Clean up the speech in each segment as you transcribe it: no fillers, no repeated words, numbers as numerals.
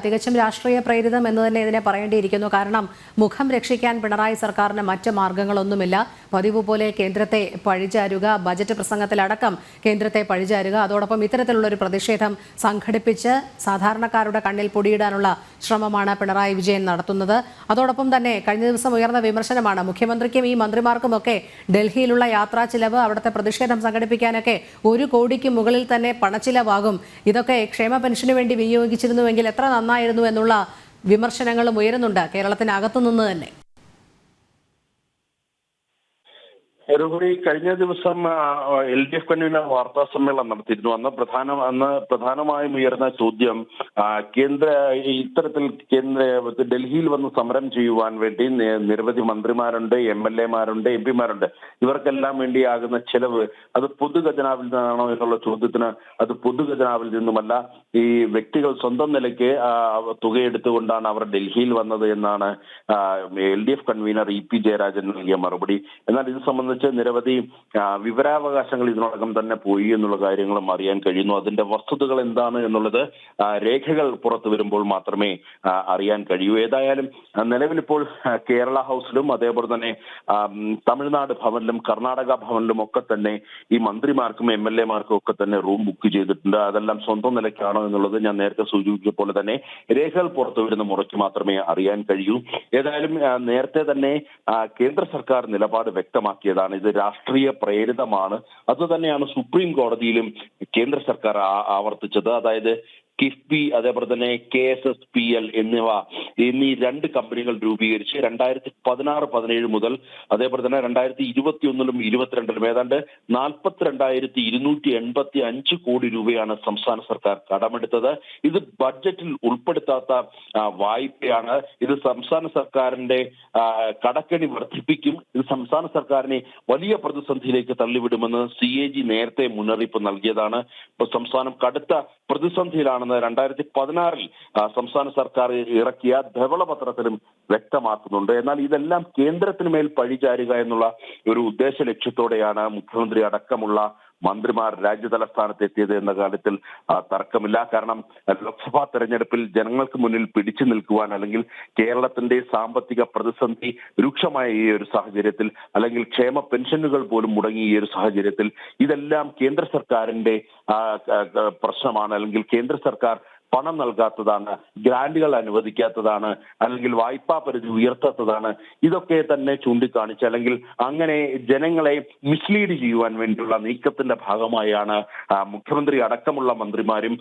തികച്ചും രാഷ്ട്രീയ പ്രേരിതം എന്ന് തന്നെ ഇതിനെ പറയേണ്ടിയിരിക്കുന്നു. കാരണം മുഖം രക്ഷിക്കാൻ പിണറായി സർക്കാരിന് മറ്റ് മാർഗങ്ങളൊന്നുമില്ല. പതിവ് പോലെ കേന്ദ്രത്തെ പഴിചാരുക, ബജറ്റ് പ്രസംഗത്തിലടക്കം കേന്ദ്രത്തെ പഴിചാരുക, അതോടൊപ്പം ഇത്തരത്തിലുള്ള ഒരു പ്രതിഷേധം സംഘടിപ്പിച്ച് സാധാരണക്കാരുടെ കണ്ണിൽ പൊടിയിടാനുള്ള ശ്രമമാണ് പിണറായി വിജയൻ നടത്തുന്നത്. അതോടൊപ്പം തന്നെ കഴിഞ്ഞ ദിവസം ഉയർന്ന വിമർശനമാണ് മുഖ്യമന്ത്രിക്കും ഈ മന്ത്രിമാർക്കുമൊക്കെ ഡൽഹിയിലുള്ള യാത്രാ ചിലവ്, അവിടുത്തെ പ്രതിഷേധം സംഘടിപ്പിക്കാനൊക്കെ 1 കോടിക്ക് മുകളിൽ തന്നെ പണച്ചിലവാകും. ഇതൊക്കെ ക്ഷേമ പെൻഷന് വേണ്ടി വിനിയോഗിച്ചിരുന്നുവെങ്കിൽ എത്ര നന്നായിരുന്നു എന്നുള്ള വിമർശനങ്ങളും ഉയരുന്നുണ്ട് കേരളത്തിനകത്തുനിന്ന് തന്നെ. കഴിഞ്ഞ ദിവസം LDF കൺവീനർ വാർത്താ സമ്മേളനം നടത്തിയിരുന്നു. അന്ന് പ്രധാനമായും ഉയർന്ന ചോദ്യം ഇത്തരത്തിൽ ഡൽഹിയിൽ വന്ന് സമരം ചെയ്യുവാൻ വേണ്ടി നിരവധി മന്ത്രിമാരുണ്ട്, MLA മാരുണ്ട്, MP മാരുണ്ട്. ഇവർക്കെല്ലാം വേണ്ടിയാകുന്ന ചെലവ് അത് പൊതുഖജനാവിൽ നിന്നാണോ എന്നുള്ള ചോദ്യത്തിന് അത് പൊതുഖജനാവിൽ നിന്നുമല്ല, ഈ വ്യക്തികൾ സ്വന്തം നിലയ്ക്ക് തുകയെടുത്തുകൊണ്ടാണ് അവർ ഡൽഹിയിൽ വന്നത് എന്നാണ് LDF കൺവീനർ EP ജയരാജൻ നൽകിയ മറുപടി. എന്നാൽ ഇത് സംബന്ധിച്ച് നിരവധി വിവരാവകാശങ്ങൾ ഇതിനോടകം തന്നെ പോയി എന്നുള്ള കാര്യങ്ങളും അറിയാൻ കഴിയുന്നു. അതിന്റെ വസ്തുതകൾ എന്താണ് എന്നുള്ളത് രേഖകൾ പുറത്തു വരുമ്പോൾ മാത്രമേ അറിയാൻ കഴിയൂ. ഏതായാലും നിലവിലിപ്പോൾ കേരള ഹൗസിലും അതേപോലെ തന്നെ തമിഴ്നാട് ഭവനിലും കർണാടക ഭവനിലും ഒക്കെ തന്നെ ഈ മന്ത്രിമാർക്കും MLA മാർക്കും ഒക്കെ തന്നെ റൂം ബുക്ക് ചെയ്തിട്ടുണ്ട്. അതെല്ലാം സ്വന്തം നിലയ്ക്കാണോ എന്നുള്ളത് ഞാൻ നേരത്തെ സൂചിപ്പിച്ച പോലെ തന്നെ രേഖകൾ പുറത്തു വരുന്ന മുറയ്ക്ക് മാത്രമേ അറിയാൻ കഴിയൂ. ഏതായാലും നേരത്തെ തന്നെ കേന്ദ്ര സർക്കാർ നിലപാട് വ്യക്തമാക്കിയതാണ്. ഇത് രാഷ്ട്രീയ പ്രേരിതമാണ്. അതുതന്നെയാണ് സുപ്രീം കോടതിയിലും കേന്ദ്ര സർക്കാർ ആവർത്തിച്ചത്. അതായത് കിഫ്ബി അതേപോലെ തന്നെ KSSPL എന്നീ 2 കമ്പനികൾ രൂപീകരിച്ച് 2016-17 മുതൽ അതേപോലെ തന്നെ 2021-ലും 22-ലും ഏതാണ്ട് 42,285 കോടി രൂപയാണ് സംസ്ഥാന സർക്കാർ കടമെടുത്തത്. ഇത് ബഡ്ജറ്റിൽ ഉൾപ്പെടുത്താത്ത വായ്പയാണ്. ഇത് സംസ്ഥാന സർക്കാരിന്റെ കടക്കെണി വർദ്ധിപ്പിക്കും. ഇത് സംസ്ഥാന സർക്കാരിനെ വലിയ പ്രതിസന്ധിയിലേക്ക് തള്ളിവിടുമെന്ന് CAG നേരത്തെ മുന്നറിയിപ്പ് നൽകിയതാണ്. ഇപ്പോൾ സംസ്ഥാനം കടുത്ത പ്രതിസന്ധിയിലാണ് 2016-ൽ സംസ്ഥാന സർക്കാർ ഇറക്കിയ ധവളപത്രത്തിലും വ്യക്തമാക്കുന്നുണ്ട്. എന്നാൽ ഇതെല്ലാം കേന്ദ്രത്തിന് മേൽ പഴിചാരുക എന്നുള്ള ഒരു ഉദ്ദേശ ലക്ഷ്യത്തോടെയാണ് മുഖ്യമന്ത്രി അടക്കമുള്ള മന്ത്രിമാർ രാജ്യതലസ്ഥാനത്ത് എത്തിയത് എന്ന കാര്യത്തിൽ തർക്കമില്ല. കാരണം ലോക്സഭാ തെരഞ്ഞെടുപ്പിൽ ജനങ്ങൾക്ക് മുന്നിൽ പിടിച്ചു നിൽക്കുവാൻ, അല്ലെങ്കിൽ കേരളത്തിന്റെ സാമ്പത്തിക പ്രതിസന്ധി രൂക്ഷമായ ഈ ഒരു സാഹചര്യത്തിൽ, അല്ലെങ്കിൽ ക്ഷേമ പെൻഷനുകൾ പോലും മുടങ്ങിയ ഈ ഒരു സാഹചര്യത്തിൽ ഇതെല്ലാം കേന്ദ്ര സർക്കാരിന്റെ പ്രശ്നമാണ്. അല്ലെങ്കിൽ കേന്ദ്ര സർക്കാർ പണം നൽകാത്തതാണ്, ഗ്രാന്റുകൾ അനുവദിക്കാത്തതാണ്, അല്ലെങ്കിൽ വായ്പാ പരിധി ഉയർത്താത്തതാണ്. ഇതൊക്കെ തന്നെ ചൂണ്ടിക്കാണിച്ച് അല്ലെങ്കിൽ അങ്ങനെ ജനങ്ങളെ മിസ്ലീഡ് ചെയ്യുവാൻ വേണ്ടിയുള്ള നീക്കത്തിന്റെ ഭാഗമായാണ് മുഖ്യമന്ത്രി അടക്കമുള്ള മന്ത്രിമാരും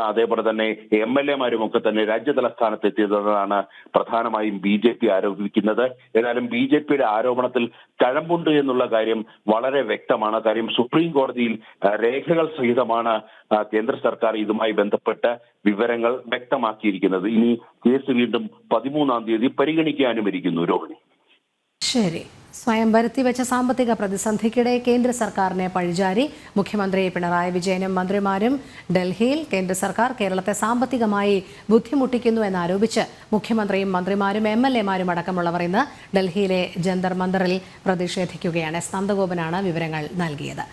അതേപോലെ തന്നെ MLA മാരും ഒക്കെ തന്നെ രാജ്യതലസ്ഥാനത്ത് എത്തിയതെന്നാണ് പ്രധാനമായും BJP ആരോപിക്കുന്നത്. ഏതായാലും BJPയുടെ ആരോപണത്തിൽ കഴമ്പുണ്ട് എന്നുള്ള കാര്യം വളരെ വ്യക്തമാണ്. കാര്യം സുപ്രീം കോടതിയിൽ രേഖകൾ സഹിതമാണ് കേന്ദ്ര സർക്കാർ ഇതുമായി ബന്ധപ്പെട്ട് വിവരങ്ങൾ വ്യക്തമാക്കിയിരിക്കുന്നത്. ഇനി കേസ് വീണ്ടും 13-ാം തീയതി പരിഗണിക്കാനുമിരിക്കുന്നു. രോഹിണി. ശരി. സ്വയം വരുത്തിവെച്ച സാമ്പത്തിക പ്രതിസന്ധിക്കിടെ കേന്ദ്ര സർക്കാരിനെ പഴിചാരി മുഖ്യമന്ത്രി പിണറായി വിജയനും മന്ത്രിമാരും ഡൽഹിയിൽ. കേന്ദ്ര സർക്കാർ കേരളത്തെ സാമ്പത്തികമായി ബുദ്ധിമുട്ടിക്കുന്നു എന്നാരോപിച്ച് മുഖ്യമന്ത്രിയും മന്ത്രിമാരും MLA മാരും അടക്കമുള്ളവർ ഇന്ന് ഡൽഹിയിലെ ജന്തർ മന്ദറിൽ പ്രതിഷേധിക്കുകയാണ്. നന്ദഗോപനാണ് വിവരങ്ങൾ നൽകിയത്.